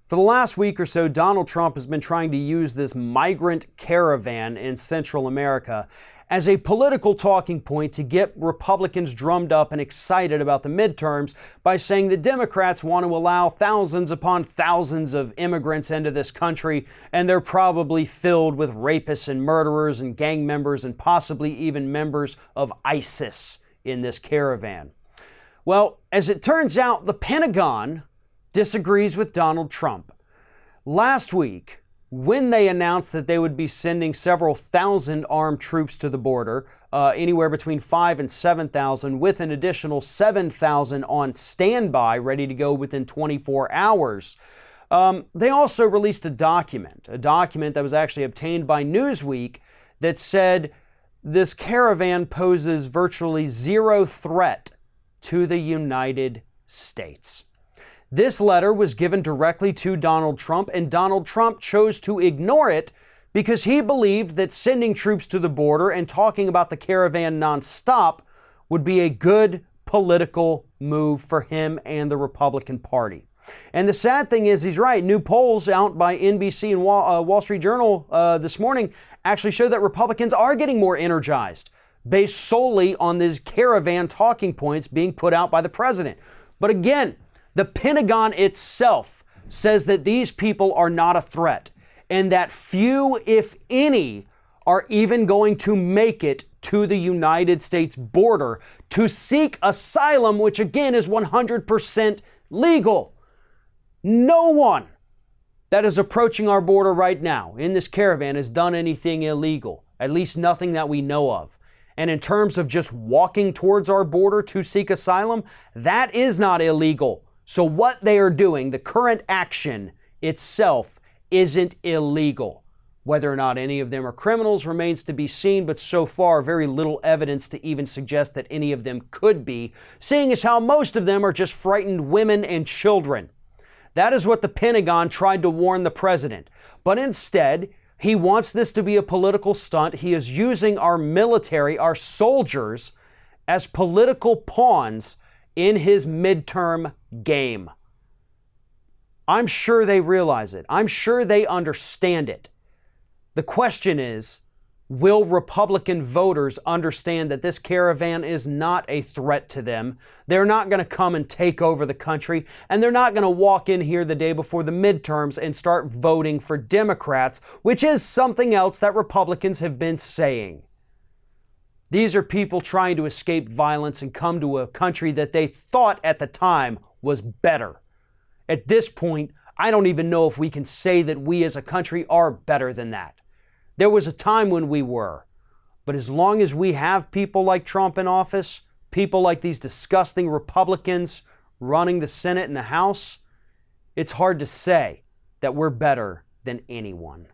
For the last week or so, Donald Trump has been trying to use this migrant caravan in Central America as a political talking point to get Republicans drummed up and excited about the midterms by saying that Democrats want to allow thousands upon thousands of immigrants into this country, and they're probably filled with rapists and murderers and gang members and possibly even members of ISIS in this caravan. Well, as it turns out, the Pentagon disagrees with Donald Trump. Last week, when they announced that they would be sending several thousand armed troops to the border, anywhere between 5,000 and 7,000, with an additional 7,000 on standby, ready to go within 24 hours, they also released a document that was actually obtained by Newsweek that said this caravan poses virtually zero threat to the United States. This letter was given directly to Donald Trump, and Donald Trump chose to ignore it because he believed that sending troops to the border and talking about the caravan nonstop would be a good political move for him and the Republican Party. And the sad thing is, he's right. New polls out by NBC and Wall Street Journal this morning actually show that Republicans are getting more energized based solely on these caravan talking points being put out by the president. But again, the Pentagon itself says that these people are not a threat and that few, if any, are even going to make it to the United States border to seek asylum, which again is 100% legal. No one that is approaching our border right now in this caravan has done anything illegal, at least nothing that we know of. And in terms of just walking towards our border to seek asylum, that is not illegal. So what they are doing, the current action itself, isn't illegal. Whether or not any of them are criminals remains to be seen, but so far very little evidence to even suggest that any of them could be, seeing as how most of them are just frightened women and children. That is what the Pentagon tried to warn the president. But instead, he wants this to be a political stunt. He is using our military, our soldiers, as political pawns in his midterm game. I'm sure they realize it. I'm sure they understand it. The question is, will Republican voters understand that this caravan is not a threat to them? They're not going to come and take over the country, and they're not going to walk in here the day before the midterms and start voting for Democrats, which is something else that Republicans have been saying. These are people trying to escape violence and come to a country that they thought at the time was better. At this point, I don't even know if we can say that we as a country are better than that. There was a time when we were. But as long as we have people like Trump in office, people like these disgusting Republicans running the Senate and the House, it's hard to say that we're better than anyone.